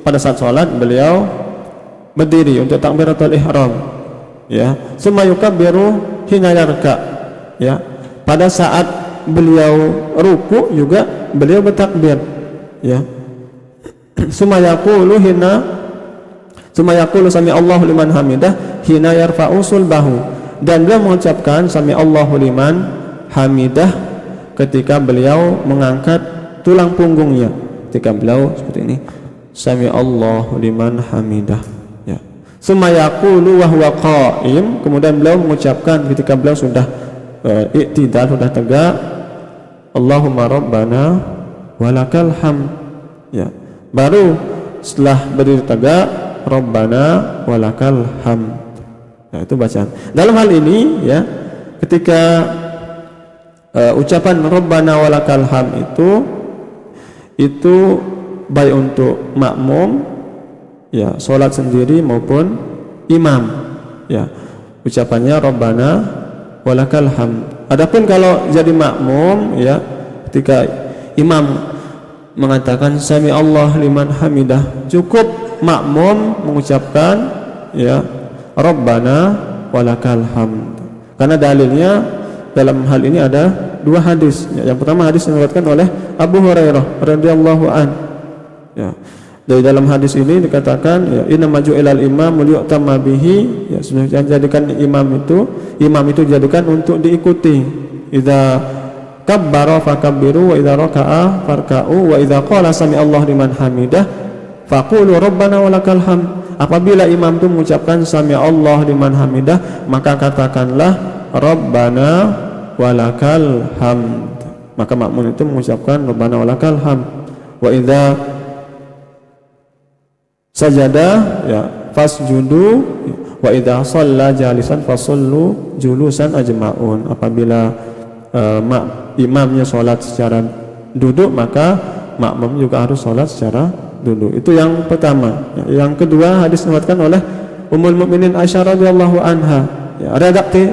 pada saat salat, beliau berdiri untuk takbiratul ihram, ya. Summa yukabbiru hina yarka, ya. Pada saat beliau ruku juga beliau bertakbir, ya. Summa yaqulu sami Allahu liman hamidah hina yarfa'u sulbahu, dan beliau mengucapkan sami Allahu liman hamidah ketika beliau mengangkat tulang punggungnya. Ketika beliau seperti ini, sami Allahu liman hamidah, ya. Summa yaqulu wa huwa qa'im, kemudian beliau mengucapkan ketika beliau sudah i'tidal, sudah tegak, Allahumma rabbana walakal hamd, ya. Baru setelah berdiri tegak, rabbana walakal hamd. Nah, itu bacaan. Dalam hal ini, ya, ketika ucapan rabbana walakal hamd itu baik untuk makmum, ya, salat sendiri maupun imam, ya. Ucapannya rabbana walakal hamd. Adapun kalau jadi makmum, ya, ketika imam mengatakan sami Allah liman hamidah, cukup makmum mengucapkan, ya, rabbana walakal hamd. Karena dalilnya dalam hal ini ada dua hadis, ya. Yang pertama hadis yang diriwayatkan oleh Abu Hurairah radhiyallahu an, ya. Dari dalam hadis ini dikatakan, ya, inna maju'ilal imam liyu'tamma bihi, ya, sudah dijadikan imam itu dijadikan untuk diikuti. Idza kabbara fakabbiru wa idza raka'a farka'u wa idza qala sami Allah liman hamidah faqulu rabbana walakal hamd. Apabila imam itu mengucapkan sami Allah liman hamidah, maka katakanlah rabbana walakal hamd. Maka makmum itu mengucapkan rabbana walakal hamd. Wa idza sajada, ya, fasjudu, wa idza shalla jalisan fasallu julusan ajma'un. Apabila imamnya sholat secara duduk, maka makmum juga harus sholat secara duduk. Itu yang pertama. Yang kedua, hadis diriwayatkan oleh Ummul Mukminin Aisyah radhiyallahu anha, ya.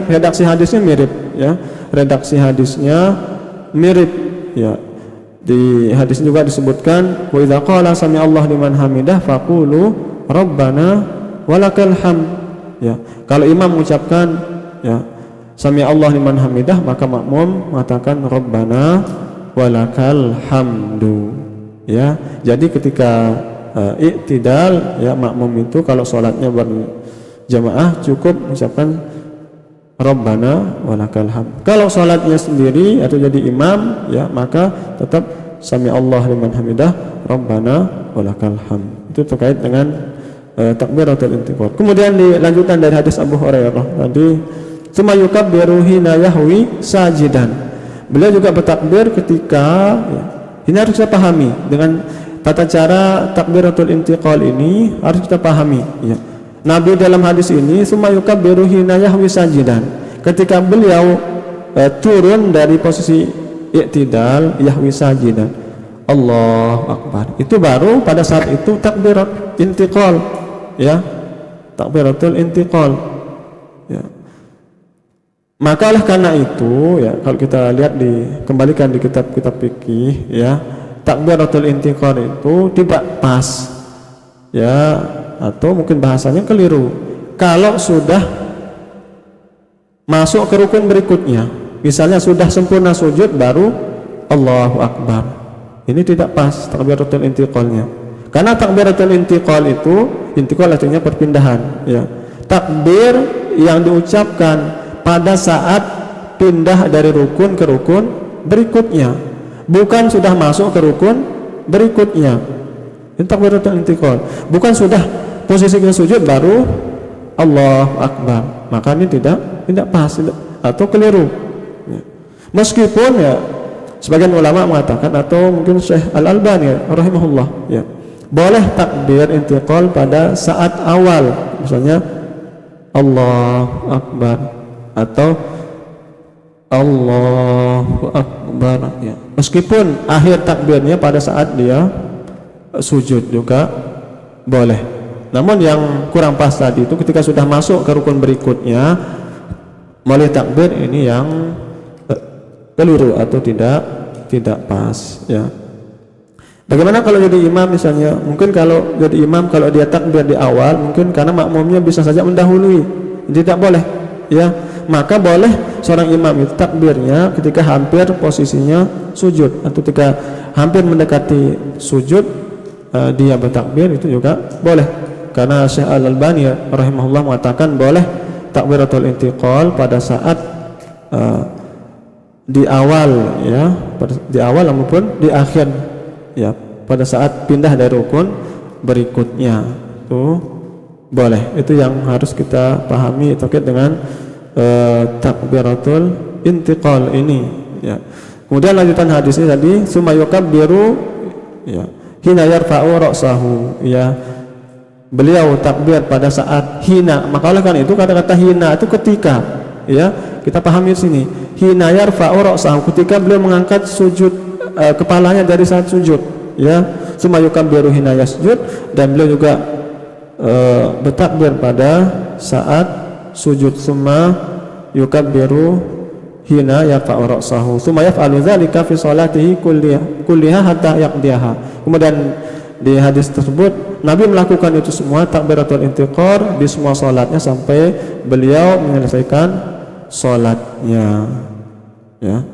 Redaksi hadisnya mirip, ya. Redaksi hadisnya mirip, ya. Di hadis juga disebutkan wa idza qala sami Allah liman hamidah faqulu rabbana walakal hamd, ya. Kalau imam mengucapkan, ya, sami Allah liman hamidah, maka makmum mengatakan rabbana walakal hamdu, ya. Jadi ketika i'tidal, ya, makmum itu kalau sholatnya berjamaah cukup mengucapkan rabbana walakal hamd. Kalau sholatnya sendiri atau jadi imam, ya, maka tetap sami Allah liman hamidah rabbana walakal hamd. Itu terkait dengan takbiratul intiqal. Kemudian dilanjutkan dari hadis Abu Hurairah tadi, tsumma yukabbiru hina yahwi sajidan. Beliau juga bertakbir ketika, ya, ini harus kita pahami dengan tata cara takbiratul intiqal ini harus kita pahami, ya. Nabi dalam hadis ini tsumma yukabbiru hina yahwi sajidan, ketika beliau turun dari posisi i'tidal yahwi sajidan, Allahu akbar, itu baru pada saat itu takbirat intiqal, ya, takbiratul intiqal, ya. Maka oleh karena itu, ya, kalau kita lihat kembalikan di kitab-kitab fikih, ya, takbiratul intiqal itu tidak pas, ya, atau mungkin bahasanya keliru kalau sudah masuk ke rukun berikutnya. Misalnya sudah sempurna sujud baru Allahu akbar, ini tidak pas takbiratul intiqalnya. Karena takbiratul intiqal itu, intiqal artinya perpindahan, ya. Takbir yang diucapkan pada saat pindah dari rukun ke rukun berikutnya, bukan sudah masuk ke rukun berikutnya. Ini takbiratul intiqal, bukan sudah posisi kita sujud baru Allahu akbar. Maka ini tidak pas atau keliru, ya. Meskipun, ya, sebagian ulama mengatakan, atau mungkin Syekh Al-Albani rahimahullah, ya, boleh takbir intiqal pada saat awal, misalnya Allahu akbar atau Allahu akbar, ya. Meskipun akhir takbirnya pada saat dia sujud juga boleh. Namun yang kurang pas tadi itu ketika sudah masuk ke rukun berikutnya mulai takbir, ini yang keliru atau tidak pas ya. Bagaimana kalau jadi imam misalnya? Mungkin kalau jadi imam, kalau dia takbir di awal, mungkin karena makmumnya bisa saja mendahului, tidak boleh ya. Maka boleh seorang imam itu takbirnya ketika hampir posisinya sujud atau ketika hampir mendekati sujud, dia bertakbir, itu juga boleh. Karena Syekh Al-Albani rahimahullah mengatakan boleh takbiratul intiqal pada saat di awal ya, di awal maupun di akhir ya, pada saat pindah dari rukun berikutnya itu boleh. Itu yang harus kita pahami terkait dengan takbiratul intiqal ini ya. Kemudian lanjutan hadisnya tadi summa yukabbiru ya hina yarfa'u ra'sahu ya. Beliau takbir pada saat hina. Maka oleh karena itu kata-kata hina itu ketika ya, kita pahami di sini. Hina yarfa'u ra'sahu, ketika beliau mengangkat sujud kepalanya dari saat sujud ya. Summa yukabbiru hina yasjud, dan beliau juga bertakbir pada saat sujud. Summa yukabbiru hina yarfa'u ra'sahu summa yaf'alu dzalika fi sholatihi kulliha hatta yaqdiha. Kemudian di hadis tersebut Nabi melakukan itu semua takbiratul intiqal di semua salatnya sampai beliau menyelesaikan salatnya ya.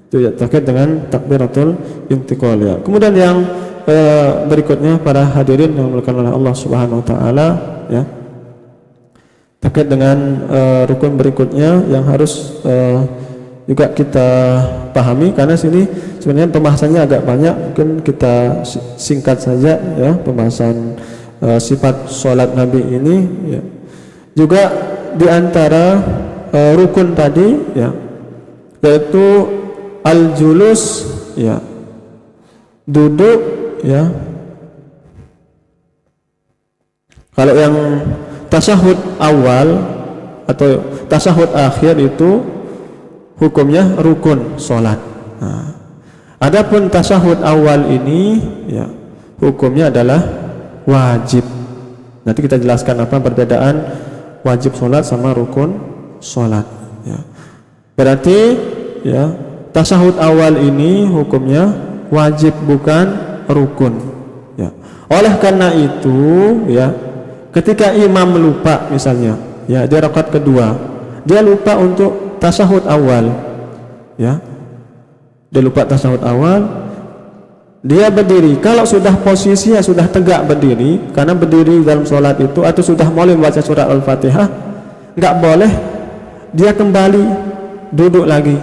Itu ya terkait dengan takbiratul intiqal ya. Kemudian yang berikutnya para hadirin yang dimuliakan oleh Allah Subhanahu wa taala ya, terkait dengan rukun berikutnya yang harus juga kita pahami, karena sini sebenarnya pembahasannya agak banyak, mungkin kita singkat saja ya pembahasan sifat sholat Nabi ini ya. Juga diantara rukun tadi ya, yaitu al-julus ya, duduk ya. Kalau yang tasyahud awal atau tasyahud akhir itu hukumnya rukun sholat. Nah, adapun tasyahud awal ini ya, hukumnya adalah wajib. Nanti kita jelaskan apa perbedaan wajib sholat sama rukun sholat ya. Berarti ya, tasyahud awal ini hukumnya wajib bukan rukun ya. Oleh karena itu ya, ketika imam lupa misalnya ya, di rakaat kedua dia lupa untuk tasyahud awal ya, dia lupa tasyahud awal, dia berdiri. Kalau sudah posisinya sudah tegak berdiri, karena berdiri dalam sholat itu atau sudah mulai membaca surat Al-Fatihah, nggak boleh dia kembali duduk lagi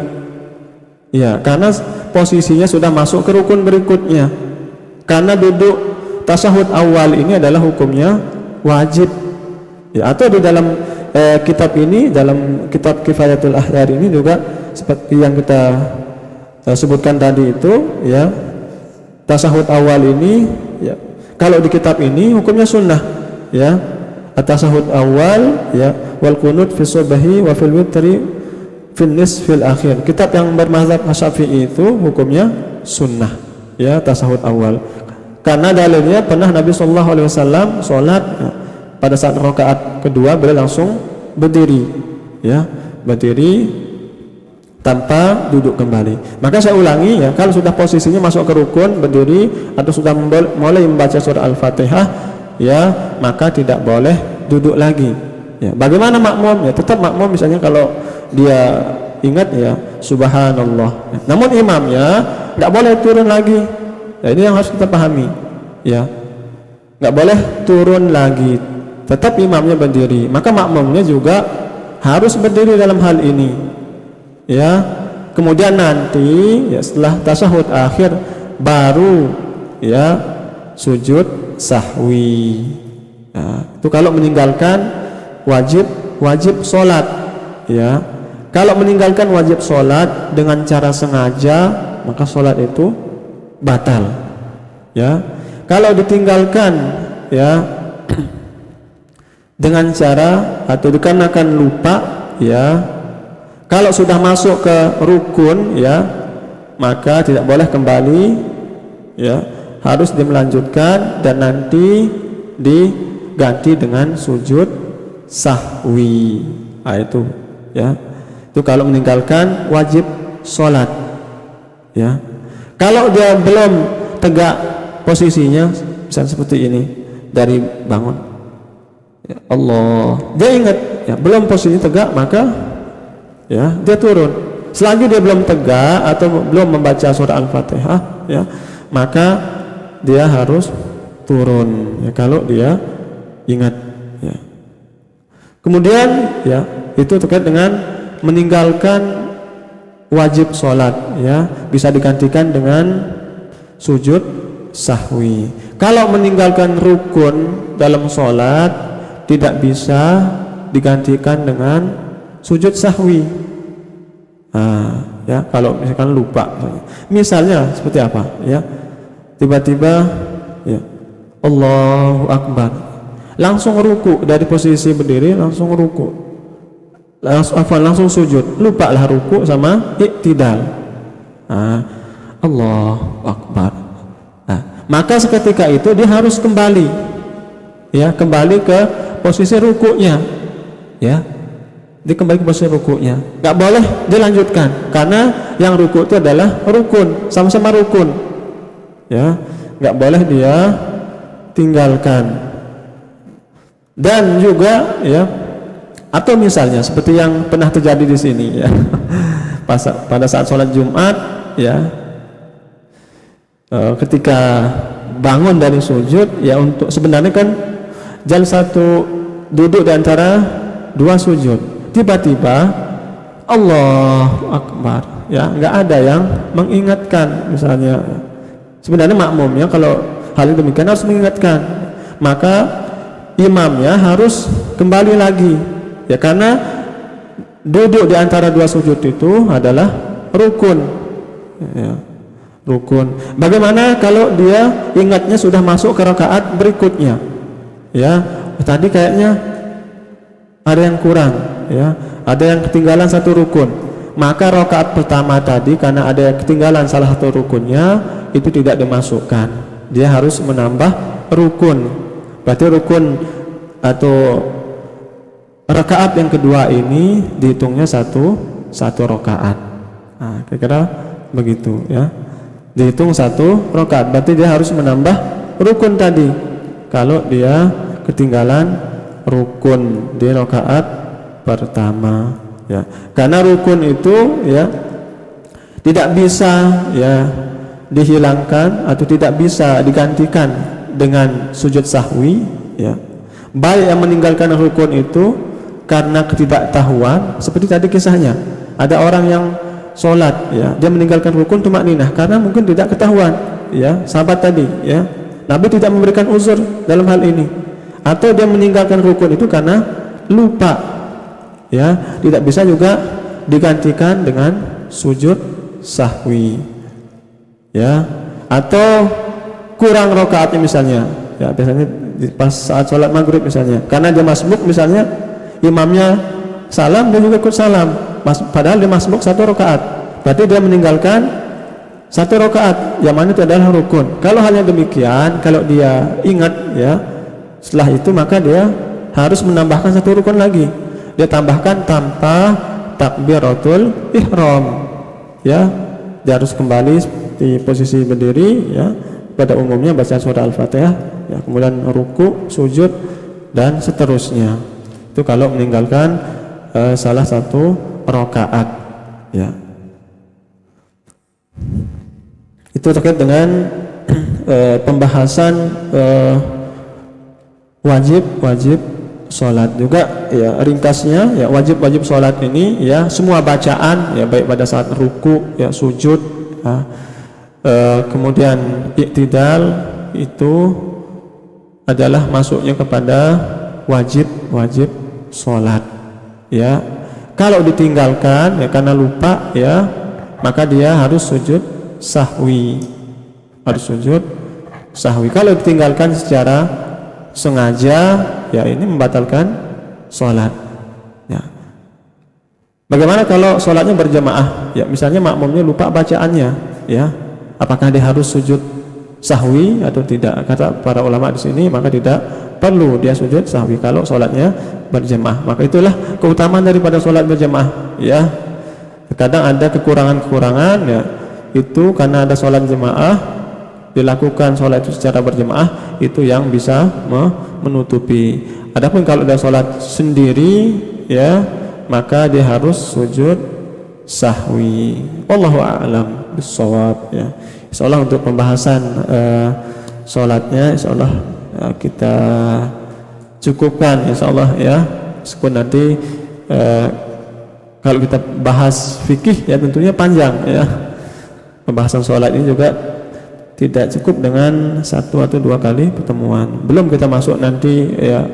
ya, karena posisinya sudah masuk ke rukun berikutnya. Karena duduk tasyahud awal ini adalah hukumnya wajib ya. Atau di dalam kitab ini, dalam kitab Kifayatul Ahyar ini juga seperti yang kita sebutkan tadi itu ya, tasyahud awal ini ya, kalau di kitab ini hukumnya sunnah ya, tasyahud awal ya, wal qunut fi subhi wa fil witri fil nisfil akhir. Kitab yang bermazhab Syafi'i itu hukumnya sunnah ya, tasyahud awal, karena dalilnya pernah Nabi sallallahu alaihi wasallam salat ya, pada saat rakaat kedua beliau langsung berdiri ya, berdiri tanpa duduk kembali. Maka saya ulangi ya, kalau sudah posisinya masuk ke rukun berdiri atau sudah mulai membaca surah Al-Fatihah ya, maka tidak boleh duduk lagi ya. Bagaimana makmum ya? Tetap makmum misalnya kalau dia ingat ya subhanallah ya. Namun imamnya tidak boleh turun lagi ya, ini yang harus kita pahami ya, nggak boleh turun lagi, tetap imamnya berdiri. Maka makmumnya juga harus berdiri dalam hal ini ya. Kemudian nanti ya, setelah tasyahud akhir baru ya sujud sahwi ya. Itu kalau meninggalkan wajib sholat ya. Kalau meninggalkan wajib sholat dengan cara sengaja, maka sholat itu batal ya. Kalau ditinggalkan ya dengan cara atau dikarenakan lupa ya, kalau sudah masuk ke rukun ya, maka tidak boleh kembali ya, harus dimelanjutkan dan nanti ganti dengan sujud sahwi. Nah, itu ya. Itu kalau meninggalkan wajib sholat ya. Kalau dia belum tegak posisinya, misalnya seperti ini, dari bangun ya Allah, dia ingat ya belum posisi tegak, maka ya dia turun. Selagi dia belum tegak atau belum membaca surah Al-Fatihah ya, maka dia harus turun ya kalau dia ingat ya. Kemudian ya itu terkait dengan meninggalkan wajib sholat ya, bisa digantikan dengan sujud sahwi. Kalau meninggalkan rukun dalam sholat tidak bisa digantikan dengan sujud sahwi. Ya kalau misalkan lupa, misalnya seperti apa ya, tiba-tiba ya Allahu Akbar, langsung ruku, dari posisi berdiri langsung ruku, langsung sujud, lupalah ruku sama iktidal. Allahu Akbar. Maka seketika itu dia harus kembali ya, kembali ke posisi rukunya ya, dia kembali ke posisi rukunya, nggak boleh dilanjutkan karena yang ruku itu adalah rukun, sama-sama rukun ya, nggak boleh dia tinggalkan. Dan juga ya, atau misalnya seperti yang pernah terjadi di sini ya, pada saat sholat Jumat ya, ketika bangun dari sujud ya, untuk sebenarnya kan jalan satu duduk di antara dua sujud, tiba-tiba Allahu Akbar ya, nggak ada yang mengingatkan. Misalnya sebenarnya makmumnya kalau hal ini demikian harus mengingatkan, maka imamnya harus kembali lagi ya, karena duduk di antara dua sujud itu adalah rukun ya, rukun. Bagaimana kalau dia ingatnya sudah masuk ke rakaat berikutnya ya, tadi kayaknya ada yang kurang ya, ada yang ketinggalan satu rukun, maka rakaat pertama tadi karena ada yang ketinggalan salah satu rukunnya itu tidak dimasukkan, dia harus menambah rukun. Berarti rukun atau rakaat yang kedua ini dihitungnya satu rakaat. Kira-kira begitu ya, dihitung satu rakaat, berarti dia harus menambah rukun tadi kalau dia ketinggalan rukun di rakaat pertama ya, karena rukun itu ya tidak bisa ya dihilangkan atau tidak bisa digantikan dengan sujud sahwi ya. Baik yang meninggalkan rukun itu karena ketidaktahuan, seperti tadi kisahnya, ada orang yang sholat ya, dia meninggalkan rukun tumakninah karena mungkin tidak ketahuan ya, sahabat tadi ya, Nabi tidak memberikan uzur dalam hal ini. Atau dia meninggalkan rukun itu karena lupa ya, tidak bisa juga digantikan dengan sujud sahwi ya. Atau kurang rakaatnya misalnya ya, biasanya pas saat sholat maghrib misalnya, karena dia masbuk misalnya, imamnya salam dia juga ikut salam, padahal dia masbuk satu rakaat, berarti dia meninggalkan satu rakaat yang mana itu adalah rukun. Kalau halnya demikian, kalau dia ingat ya setelah itu, maka dia harus menambahkan satu rukun lagi, dia tambahkan tanpa takbiratul ihram ya, dia harus kembali di posisi berdiri ya, pada umumnya baca surah Al-Fatihah ya, kemudian ruku, sujud dan seterusnya. Itu kalau meninggalkan salah satu rakaat ya. Itu terkait dengan pembahasan wajib sholat juga ya, ringkasnya ya, wajib sholat ini ya, semua bacaan ya, baik pada saat ruku ya, sujud ya, kemudian iktidal, itu adalah masuknya kepada wajib sholat ya. Kalau ditinggalkan ya karena lupa ya, maka dia harus sujud sahwi, Kalau ditinggalkan secara sengaja ya, ini membatalkan sholat ya. Bagaimana kalau sholatnya berjamaah ya, misalnya makmumnya lupa bacaannya ya, apakah dia harus sujud sahwi atau tidak? Kata para ulama di sini, maka tidak perlu dia sujud sahwi kalau sholatnya berjemaah. Maka itulah keutamaan daripada sholat berjemaah, ya. Kadang ada kekurangan-kekurangan, ya, itu karena ada sholat jemaah, dilakukan sholat itu secara berjemaah, itu yang bisa menutupi. Adapun kalau dia sholat sendiri, ya, maka dia harus sujud sahwi. Wallahu a'lam bissawab, ya. Insyaallah untuk pembahasan sholatnya insyaallah kita cukupkan insyaallah, ya. Meskipun nanti kalau kita bahas fikih, ya, tentunya panjang, ya. Pembahasan sholat ini juga tidak cukup dengan 1 atau 2 kali pertemuan. Belum kita masuk nanti, ya,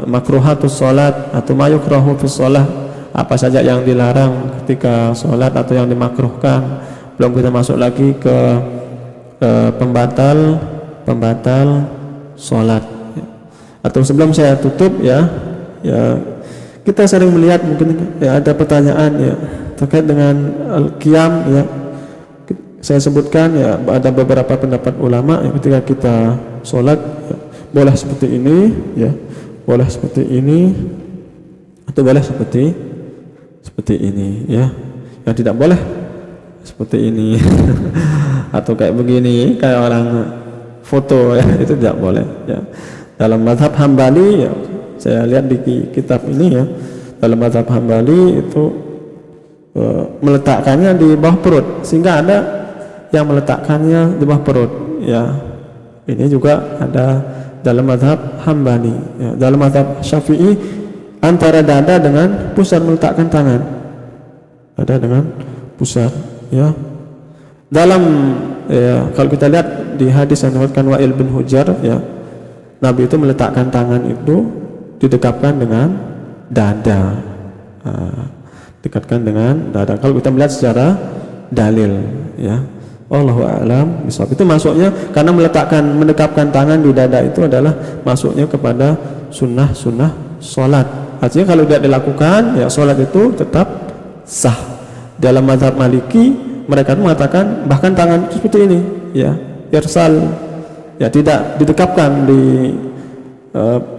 makruhatus sholat atau mayukrahu fis sholat, apa saja yang dilarang ketika sholat atau yang dimakruhkan. Belum kita masuk lagi ke pembatal sholat. Atau sebelum saya tutup, ya, kita sering melihat mungkin, ya, ada pertanyaan, ya, terkait dengan al-qiyam, ya. Saya sebutkan, ya, ada beberapa pendapat ulama, ya, ketika kita sholat, ya, boleh seperti ini, ya, boleh seperti ini, atau boleh seperti ini, ya. Yang tidak boleh seperti ini atau kayak begini, kayak orang foto, ya, itu tidak boleh, ya. Dalam mazhab Hambali, ya, saya lihat di kitab ini, ya, dalam mazhab Hambali itu meletakkannya di bawah perut, sehingga ada yang meletakkannya di bawah perut, ya. Ini juga ada dalam mazhab Hambali, ya. Dalam mazhab Syafi'i antara dada dengan pusar meletakkan tangan, ada dengan pusar, ya. Dalam, ya, kalau kita lihat di hadis yang diriwayatkan Wa'il bin Hujjar, ya, Nabi itu meletakkan tangan itu didekapkan dengan dada, dekatkan dengan dada. Kalau kita melihat secara dalil, ya, Allahu a'lam bishawab. Itu masuknya karena mendekapkan tangan di dada itu adalah masuknya kepada sunnah sholat. Artinya kalau tidak dilakukan, ya, sholat itu tetap sah. Dalam mazhab Maliki mereka mengatakan bahkan tangan itu seperti ini, ya, irsal, ya, tidak didekapkan di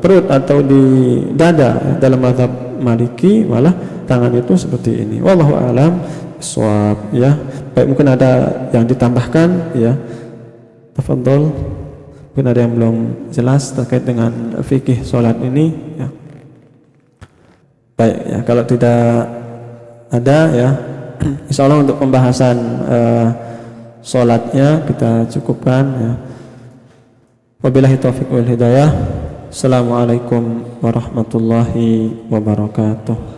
perut atau di dada, ya. Dalam mazhab Maliki malah tangan itu seperti ini. Wallahu a'lam bishawab, ya. Baik, mungkin ada yang ditambahkan, ya, tafadhol. Mungkin ada yang belum jelas terkait dengan fikih sholat ini, ya. Baik, ya, kalau tidak ada, ya, insyaallah untuk pembahasan sholatnya kita cukupkan, ya. Wabillahi taufiq wal hidayah. Assalamualaikum warahmatullahi wabarakatuh.